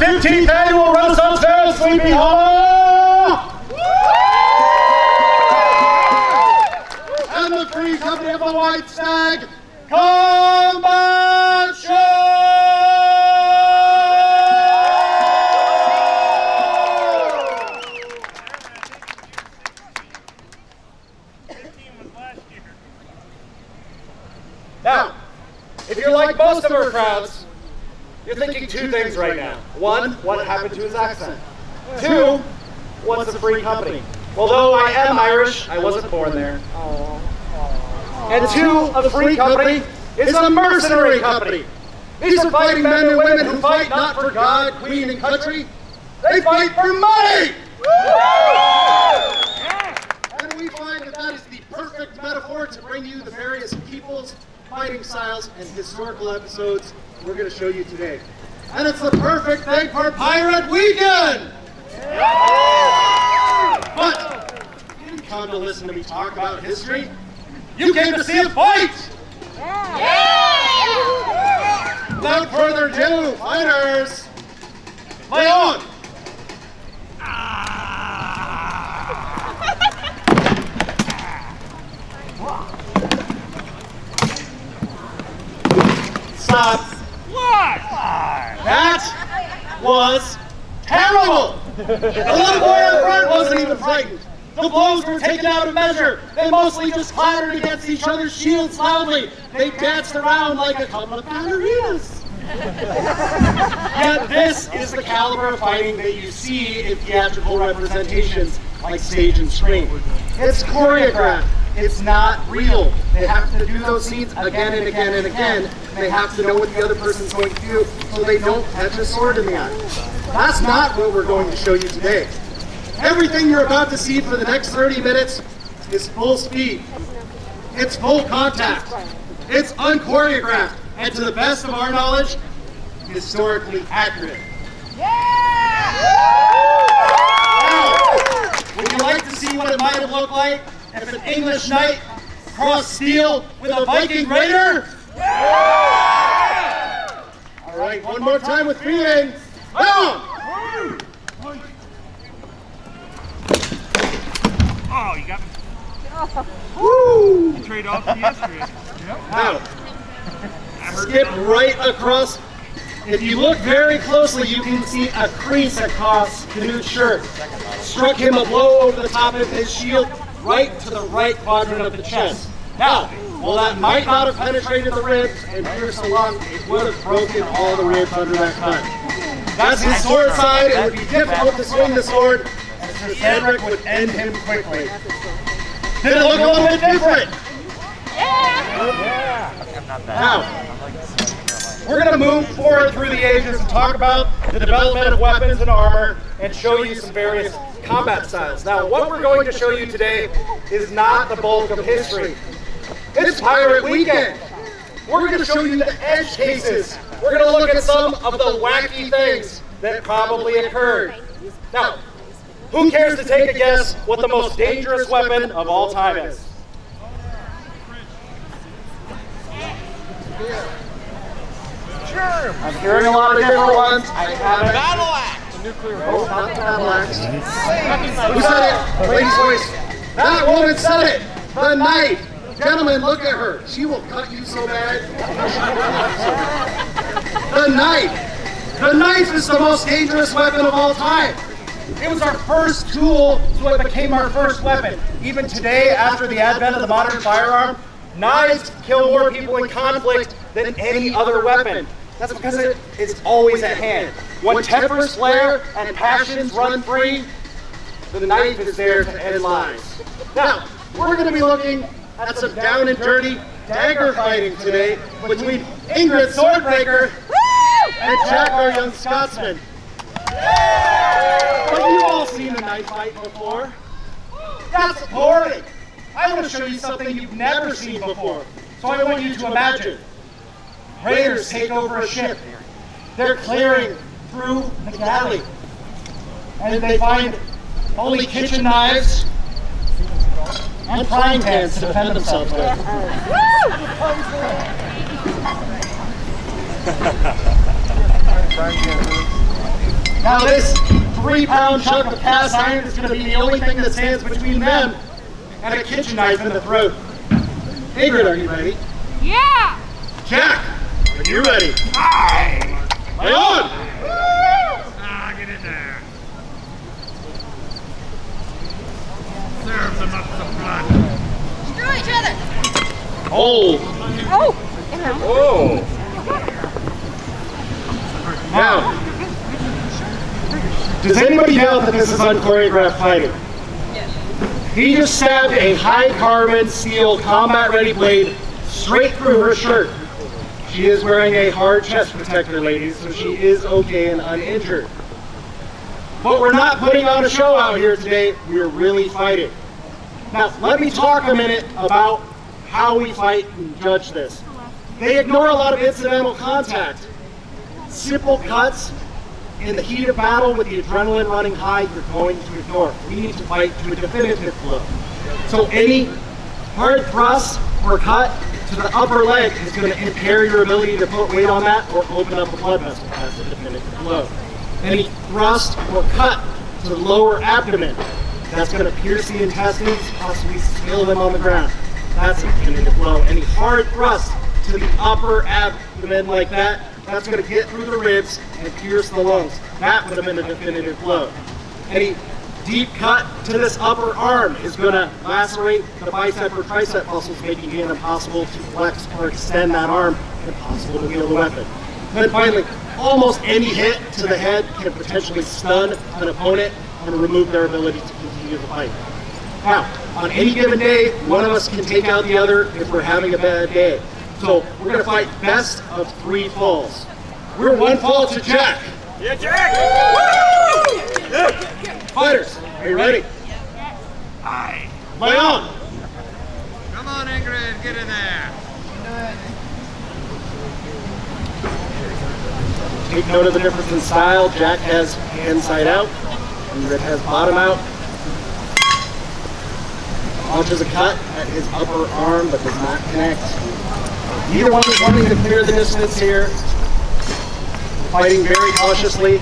15th annual Renaissance Fair of Sleepy Hollow! And the Free Company of the White Stag Combat Show! Now, if you're like most of our crowds, you're thinking two things right now. One, what happened to his accent? Two, what's a free company? Well, though I am Irish, I wasn't born there. And two, a free company is a mercenary company. These are fighting men and women who fight not for God, Queen, and country. They fight for money! And we find that that is the perfect metaphor to bring you the various peoples, fighting styles, and historical episodes we're going to show you today. And it's the perfect thing for Pirate Weekend! But you didn't come to listen to me talk about history. You came to see a fight! Without further ado, fighters, play on! Stop. What? That was terrible! The little boy in front wasn't even frightened. The blows were taken out of measure. They mostly just clattered against each other's shields loudly. They danced around like a couple of ballerinas. Yet this is the caliber of fighting that you see in theatrical representations like stage and screen. It's choreographed. It's not real. They have to do those scenes again and again and again. They have to know what the other person's going to do so they don't catch a sword in the eye. That's not what we're going to show you today. Everything you're about to see for the next 30 minutes is full speed. It's full contact. It's unchoreographed. And to the best of our knowledge, historically accurate. Now, would you like to see what it might have looked like if an English knight crossed steel with a Viking raider? All right, one more time with feeling. Come on! Oh, you got me. Woo! You trade off the yesterday. Now, skip right across. If you look very closely, you can see a crease across Canute's shirt. Struck him a blow over the top of his shield, right to the right quadrant of the chest. Now, while that might not have penetrated the ribs and pierced the lung, it would have broken all the ribs under that cut. That's his sword side. It would be difficult to swing the sword, and Sir Cedric would end him quickly. Did it look a little bit different? Now, we're going to move forward through the ages and talk about the development of weapons and armor and show you some various combat styles. Now, what we're going to show you today is not the bulk of history. It's Pirate Weekend. We're going to show you the edge cases. We're going to look at some of the wacky things that probably occurred. Now, who cares to take a guess what the most dangerous weapon of all time is? I'm hearing a lot of different ones. I have a battle axe. Nuclear. Oh, not the battle axe. Who said it? Lady's voice. That woman said it. The knife. Gentlemen, look at her. She will cut you so bad. The knife. The knife is the most dangerous weapon of all time. It was our first tool, so it became our first weapon. Even today, after the advent of the modern firearm, knives kill more people in conflict than any other weapon. That's because it is always at hand. When tempers flare and passions run free, the knife is there to end lives. Now, we're going to be looking at some down and dirty dagger fighting today between Ingrid Swordbreaker and Jack, our young Scotsman. But you've all seen a knife fight before. That's boring. I want to show you something you've never seen before. So I want you to imagine. Raiders take over a ship. They're clearing through the galley. And they find only kitchen knives and frying pans to defend themselves with. Now this 3-pound chunk of cast iron is going to be the only thing that stands between them and a kitchen knife in the throat. Ingrid, are you ready? Yeah! Jack, are you ready? Aye! Lay on! Ah, get in there. Serve them up some blood. Screw each other! Hold! Oh! Oh! Now, does anybody doubt that this is unchoreographed fighting? Yes. He just stabbed a high-carbon steel combat-ready blade straight through her shirt. She is wearing a hard chest protector, ladies, so she is okay and uninjured. But we're not putting on a show out here today. We're really fighting. Now, let me talk a minute about how we fight and judge this. They ignore a lot of incidental contact. Simple cuts in the heat of battle with the adrenaline running high, you're going to ignore. We need to fight to a definitive blow. So any hard thrust or cut to the upper leg is going to impair your ability to put weight on that or open up a blood vessel. That's a definitive blow. Any thrust or cut to the lower abdomen, that's going to pierce the intestines, possibly spill them on the ground. That's a definitive blow. Any hard thrust to the upper abdomen like that, that's going to get through the ribs and pierce the lungs. That would have been a definitive blow. Any deep cut to this upper arm is going to lacerate the bicep or tricep muscles, making it impossible to flex or extend that arm, impossible to wield the weapon. Then finally, almost any hit to the head can potentially stun an opponent and remove their ability to continue the fight. Now, on any given day, one of us can take out the other if we're having a bad day. So we're going to fight best of 3 falls. We're 1 fall to Jack. Yeah, Jack! Woo! Yeah. Fighters, are you ready? Aye. Lay on. Come on, Ingrid, get in there. Take note of the difference in style. Jack has inside out, Ingrid has bottom out. Launches a cut at his upper arm but does not connect. Neither one is wanting to clear the distance here. Fighting very cautiously.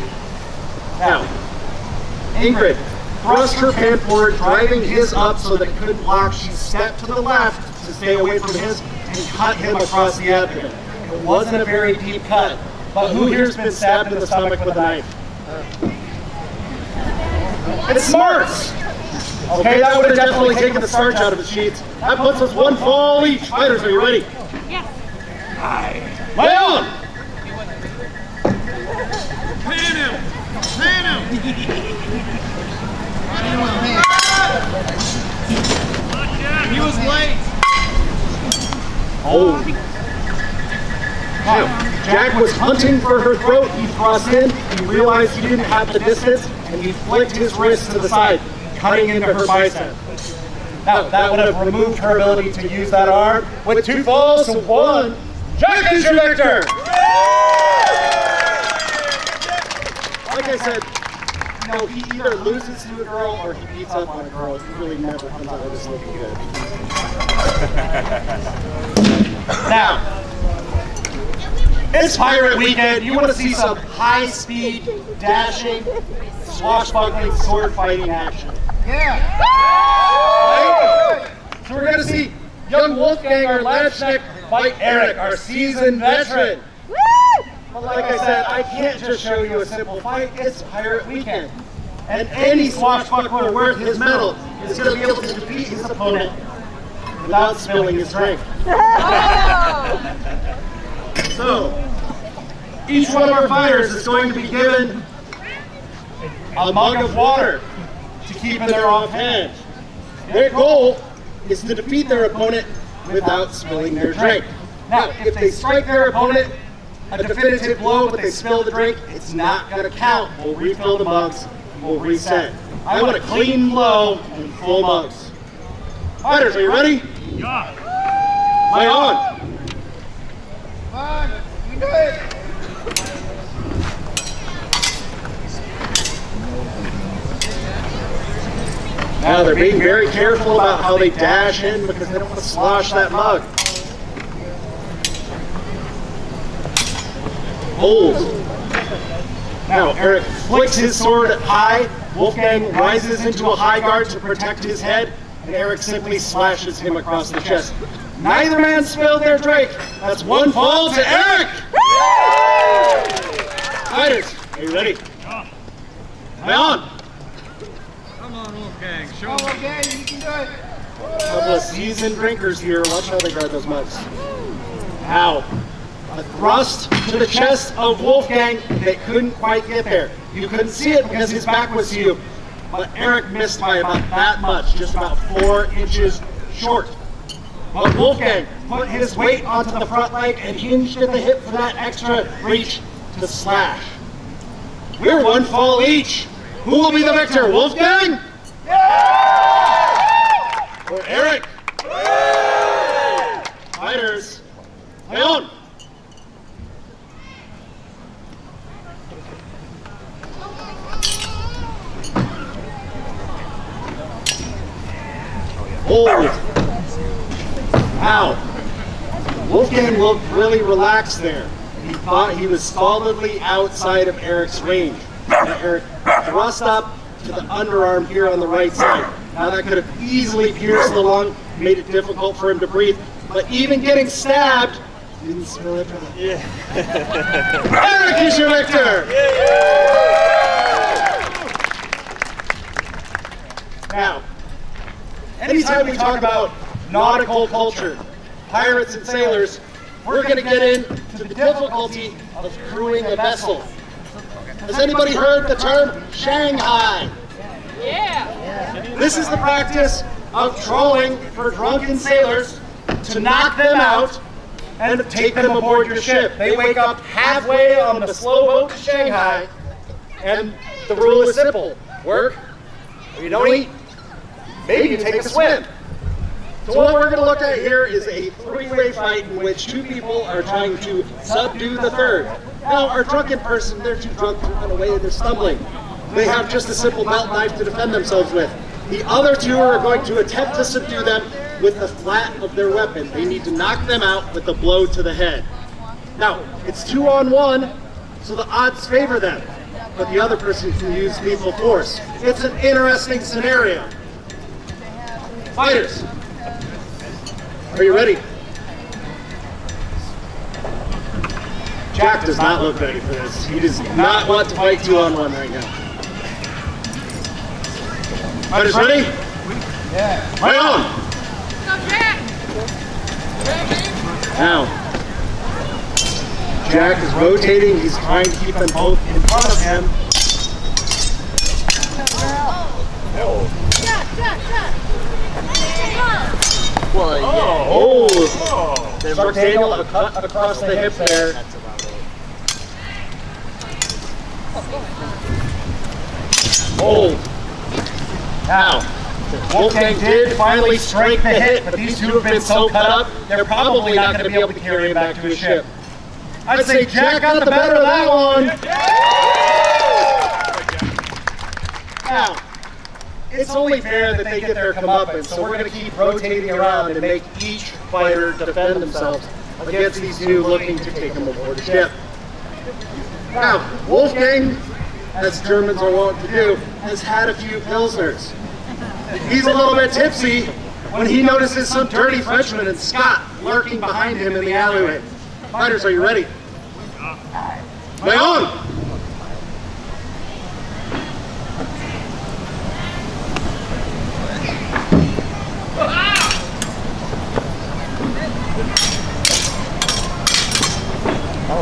Now, Ingrid thrust her pan forward, driving his up so that it couldn't block. She stepped to the left to stay away from his and cut him across the abdomen. It wasn't a very deep cut, but who here's been stabbed in the stomach with a knife? It's Smarts! Okay, that would have definitely taken the starch out of the sheets. That puts us 1 fall each. Fighters, are you ready? Yes! Aye. Lay on! Pan him! Pan him! He was late! Oh. Now, Jack was hunting for her throat. He thrust in, he realized he didn't have the distance, and he flicked his wrist to the side, cutting into her bicep. Now, that would have removed her ability to use that arm. With 2 falls to 1, Jack is your victor! Like I said, you know, he either loses to a girl or he beats up on a girl. He really never comes out of this looking good. Now, it's Pirate Weekend. You want to see some high-speed, dashing, swashbuckling, sword-fighting action. Yeah! Right? So we're going to see young Wolfgang, our latchneck, fight Eric, our seasoned veteran. Woo! But like I said, I can't just show you a simple fight. It's Pirate Weekend. And any swashbuckler worth his medal is going to be able to defeat his opponent without spilling his drink. So, each one of our fighters is going to be given a mug of water to keep in their offhand. Their goal is to defeat their opponent without spilling their drink. Now, if they strike their opponent a definitive blow, but they spill the drink, it's not going to count. We'll refill the mugs, we'll reset. I want a clean blow and full mugs. Fighters, are you ready? Yeah. Lay on. Come on, you do it! Now they're being very careful about how they dash in because they don't want to slosh that mug. Hold. Now, Eric flicks his sword high. Wolfgang rises into a high guard to protect his head, and Eric simply slashes him across the chest. Neither man spilled their drink. That's one fall to Eric! Fighters, are you ready? Play on! Come on, Wolfgang. Show Oh, 'em. okay, you can do it. A couple of seasoned drinkers here. Watch how they guard those mugs. Ow. A thrust to the chest of Wolfgang. They couldn't quite get there. You couldn't see it because his back was to you. But Eric missed by about that much, just about 4 inches short. But Wolfgang put his weight onto the front leg and hinged at the hip for that extra reach to slash. We're one fall each. Who will be the victor, Wolfgang? Or Eric? Fighters, play on! Hold. Ow. Wolfgang looked really relaxed there. He thought he was solidly outside of Eric's range. And Eric thrust up to the underarm here on the right side. Now that could have easily pierced the lung, made it difficult for him to breathe. But even getting stabbed, didn't spill it. Yeah. Eric is your victor! Now, anytime we talk about nautical culture, pirates and sailors, we're going to get into the difficulty of crewing a vessel. Has anybody heard the term Shanghai? Yeah. This is the practice of trolling for drunken sailors to knock them out and take them aboard your ship. They wake up halfway on the slow boat to Shanghai, and the rule is simple. Work, or you don't eat, maybe you take a swim. So what we're going to look at here is a 3-way fight in which 2 people are trying to subdue the third. Now, our drunken person, they're too drunk to run away, they're stumbling. They have just a simple belt knife to defend themselves with. The other 2 are going to attempt to subdue them with the flat of their weapon. They need to knock them out with a blow to the head. Now, it's 2-on-1, so the odds favor them, but the other person can use lethal force. It's an interesting scenario. Fighters, are you ready? Jack does not look ready for this. He does not want to fight 2-on-1 right now. Fighters ready? Yeah. Right on! Go, Jack. Now, Jack is rotating. He's trying to keep them both in front of him. Jack. Oh! Start Daniel a cut across the hip there. Hold. Now, Wolfgang did finally strike the hit, but these 2 have been so cut up, they're probably not going to be able to carry him back to his ship. I'd say Jack got the better of that one. Now, it's only fair that they get their comeuppance, so we're going to keep rotating around and make each fighter defend themselves against these 2 looking to take them aboard the ship. Now, Wolfgang, as Germans are wont to do, has had a few pilsners. He's a little bit tipsy when he notices some dirty Frenchman and Scott lurking behind him in the alleyway. Fighters, are you ready? Play on!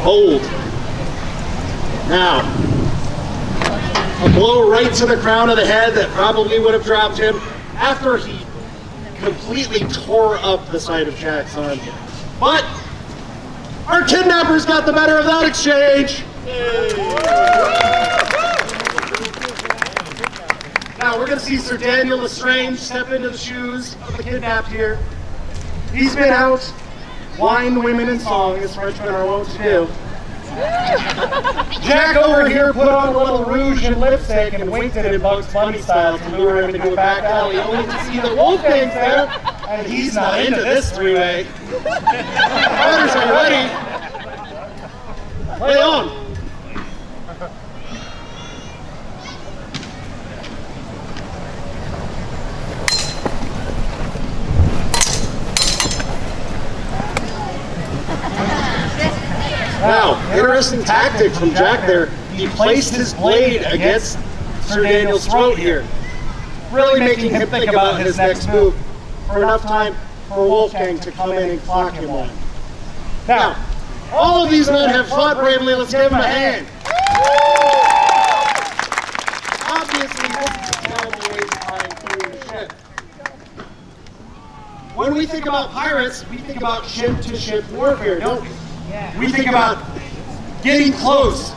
Hold. Now, a blow right to the crown of the head that probably would have dropped him after he completely tore up the side of Jack's arm. But our kidnappers got the better of that exchange. Now we're going to see Sir Daniel Lestrange step into the shoes of the kidnapped here. He's been out, wine, women, and song, as Frenchmen are wont to do. Jack over here put on a little rouge and lipstick and winked at him Bugs Bunny style to lure him into a back alley, only to see that Wolfgang's there, and he's not into this 3-way. Fighters, are you ready? Play on! Now, interesting tactic from Jack there. He placed his blade against Sir Daniel's throat here, really making him think about his next move for enough time for Wolfgang to come in and clock him one. Now, all of these men have fought bravely. Let's give them a hand. Obviously, this is a terrible way to try and clear the ship. When we think about pirates, we think about ship-to-ship warfare, don't we? We think about getting close,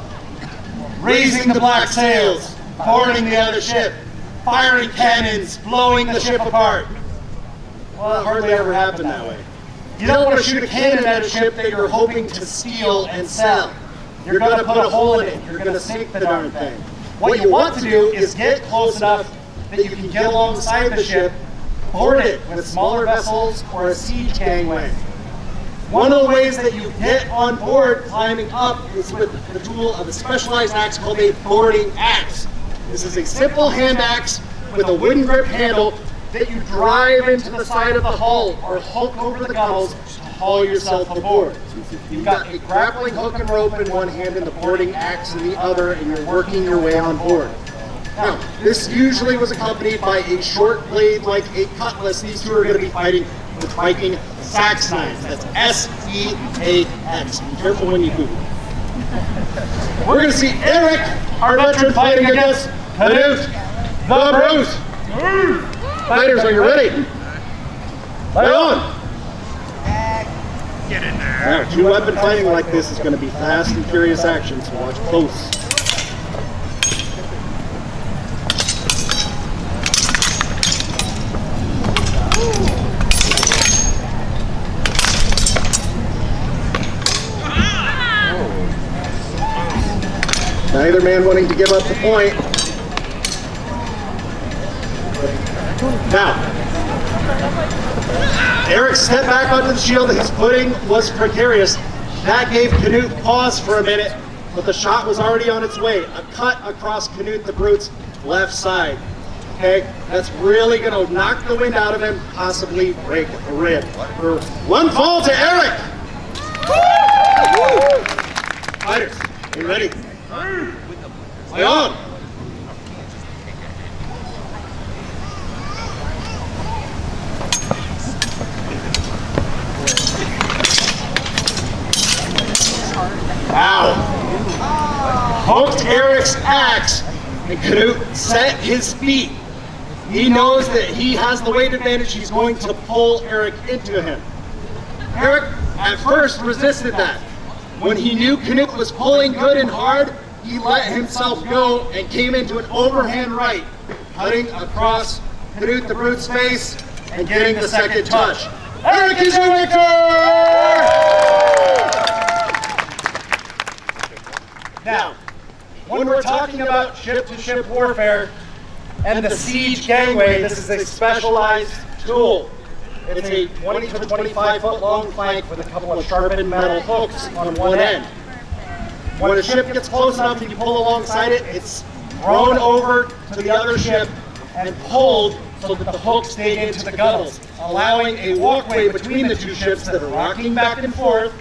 raising the black sails, boarding the other ship, firing cannons, blowing the ship apart. Well, it hardly ever happened that way. You don't want to shoot a cannon at a ship that you're hoping to steal and sell. You're going to put a hole in it. You're going to sink the darn thing. What you want to do is get close enough that you can get alongside the ship, board it with smaller vessels or a siege gangway. One of the ways that you get on board climbing up is with the tool of a specialized axe called a boarding axe. This is a simple hand axe with a wooden grip handle that you drive into the side of the hull or hook over the gunnels to haul yourself aboard. You've got a grappling hook and rope in one hand and the boarding axe in the other, and you're working your way on board. Now, this usually was accompanied by a short blade like a cutlass. These two are going to be fighting with Viking sax knives. That's S-E-A-X. Be careful when you Google. We're going to see Eric, our veteran, fighting against Knut the Brute. Fighters, are you ready? Lay on! Get in there. Now, two-weapon fighting like this is going to be fast and furious action, so watch close. Neither man wanting to give up the point. Now, Eric stepped back onto the shield. His footing was precarious. That gave Knut pause for a minute, but the shot was already on its way. A cut across Knut the Brute's left side. Okay, that's really going to knock the wind out of him, possibly break a rib. One fall to Eric. Fighters, are you ready? Lay on! Wow! Hooked Eric's axe, and Knut set his feet. He knows that he has the weight advantage. He's going to pull Eric into him. Eric at first resisted that. When he knew Knut was pulling good and hard, he let himself go and came into an overhand right, cutting across Knut the Brute's face and getting the second touch. Eric is your victor! Now, when we're talking about ship-to-ship warfare and the siege gangway, this is a specialized tool. It's a 20 to 25 foot long plank with a couple of sharpened metal hooks on one end. When a ship gets close enough and you pull alongside it, it's thrown over to the other ship and pulled so that the hooks stay into the gunnels, allowing a walkway between the two ships that are rocking back and forth,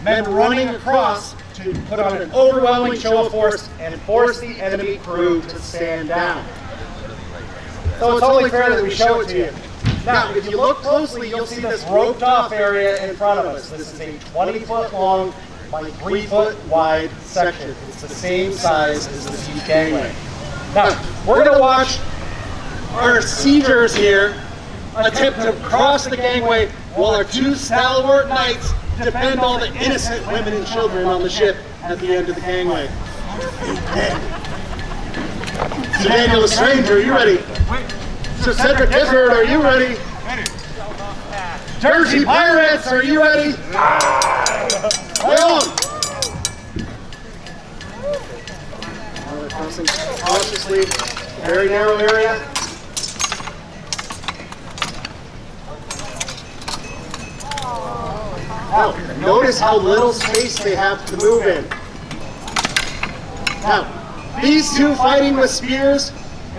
men running across to put on an overwhelming show of force and force the enemy crew to stand down. So it's only fair that we show it to you. Now, if you look closely, you'll see this roped off area in front of us. This is a 20-foot long by 3-foot wide section. It's the same size as the siege gangway. Now, we're going to watch our siegers here attempt to cross the gangway while our two stalwart knights defend all the innocent women and children on the ship at the end of the gangway. Sir Daniel the Stranger, are you ready? Sir Cedric Gifford, are you ready? Jersey Pirates, are you ready? Play on! We're crossing cautiously, very narrow area. Now, notice how little space they have to move in. Now, these two fighting with spears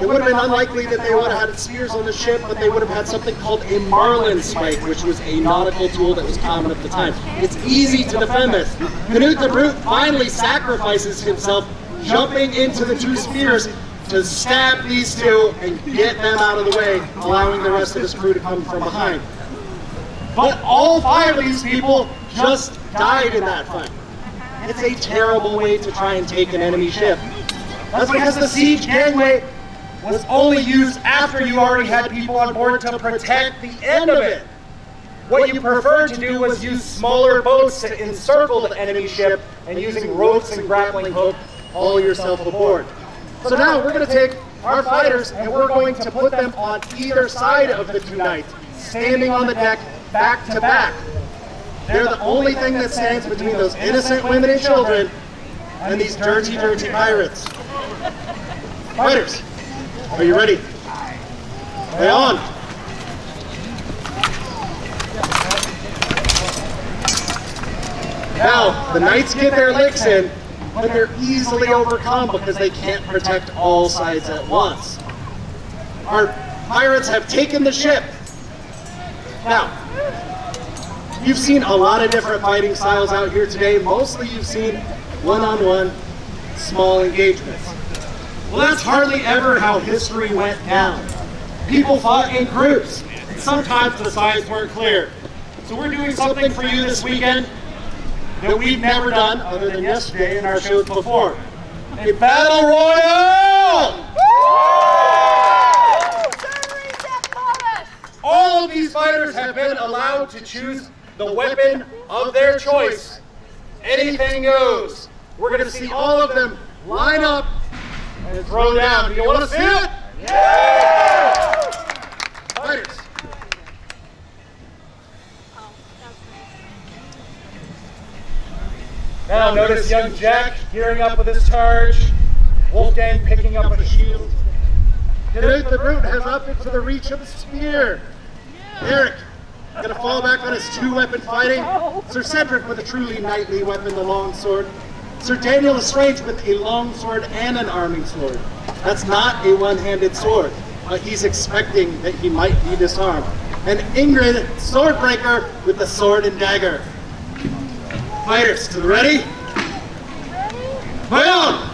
it would have been unlikely that they would have had spears on the ship, but they would have had something called a marlin spike, which was a nautical tool that was common at the time. It's easy to defend this. Canute the Brute finally sacrifices himself, jumping into the two spears to stab these two and get them out of the way, allowing the rest of his crew to come from behind. But all 5 of these people just died in that fight. It's a terrible way to try and take an enemy ship. That's because the siege gangway was only used after you already had people on board to protect the end of it. What you preferred to do was use smaller boats to encircle the enemy ship and using ropes and grappling hook, haul yourself aboard. So now we're going to take our fighters and we're going to put them on either side of the 2 knights, standing on the deck back to back. They're the only thing that stands between those innocent women and children and these dirty, dirty pirates. Fighters, are you ready? Lay on. Now, the knights get their licks in, but they're easily overcome because they can't protect all sides at once. Our pirates have taken the ship. Now, you've seen a lot of different fighting styles out here today. Mostly you've seen one-on-one, small engagements. Well, that's hardly ever how history went down. People fought in groups, and sometimes the sides weren't clear. So we're doing something for you this weekend that we've never done other than yesterday in our shows before. A battle royale! All of these fighters have been allowed to choose the weapon of their choice. Anything goes. We're going to see all of them line up and throw down. Do you want to see it? Yeah! Fighters. Now notice young Jack gearing up with his charge. Wolfgang picking up a shield. Canute the Brute has up into the reach of the spear. Eric gonna fall back on his 2-weapon fighting. Sir Cedric with a truly knightly weapon, the long sword. Sir Daniel Lestrange with a long sword and an arming sword. That's not a one-handed sword, but he's expecting that he might be disarmed. And Ingrid, Swordbreaker, with the sword and dagger. Fighters, to the ready? Fight on!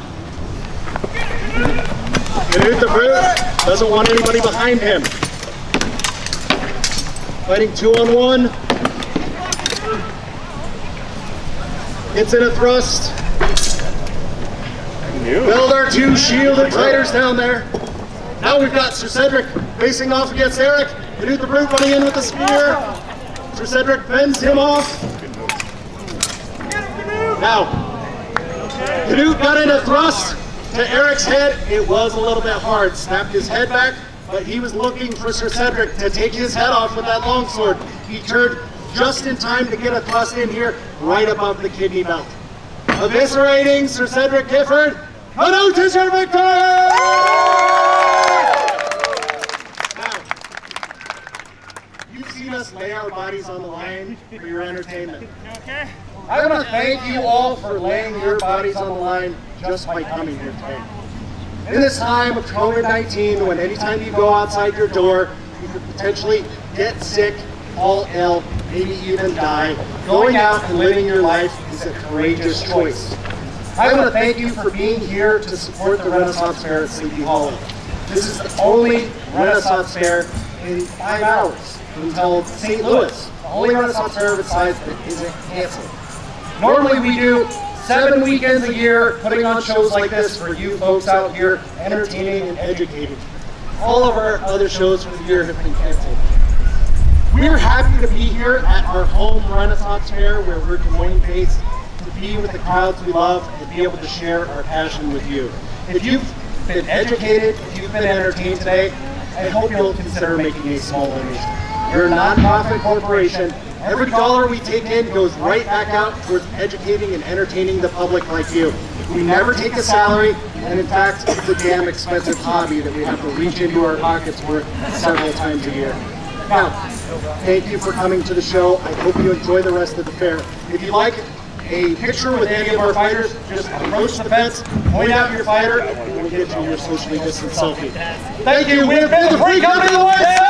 Canute the Brute doesn't want anybody behind him. Fighting 2-on-1. Gets in a thrust. Build our 2 shielded fighters down there. Now we've got Sir Cedric facing off against Eric. Canute the Brute running in with the spear. Sir Cedric fends him off. Now, Canute got in a thrust to Eric's head. It was a little bit hard. Snapped his head back, but he was looking for Sir Cedric to take his head off with that longsword. He turned just in time to get a thrust in here, right above the kidney belt. Eviscerating Sir Cedric Gifford. Canute is your victor! Now, you've seen us lay our bodies on the line for your entertainment. You okay? I want to thank you all for laying your bodies on the line just by coming here today. In this time of COVID-19, when anytime you go outside your door, you could potentially get sick, fall ill, maybe even die, going out and living your life is a courageous choice. I want to thank you for being here to support the Renaissance Fair at Sleepy Hollow. This is the only Renaissance Fair in 5 hours until St. Louis, the only Renaissance Fair of its size that isn't canceled. Normally we do 7 weekends a year putting on shows like this for you folks out here, entertaining and educating. All of our other shows for the year have been canceled. We're happy to be here at our home Renaissance Fair where we're Des Moines based, to be with the crowds we love and be able to share our passion with you. If you've been educated, if you've been entertained today, I hope you'll consider making a small donation. We're a non-profit corporation. Every dollar we take in goes right back out towards educating and entertaining the public like you. We never take a salary, and in fact, it's a damn expensive hobby that we have to reach into our pockets for several times a year. Now, thank you for coming to the show. I hope you enjoy the rest of the fair. If you'd like a picture with any of our fighters, just approach the fence, point out your fighter, and we'll get you your socially distanced selfie. Thank you. We have been the Free Company of the White Stag.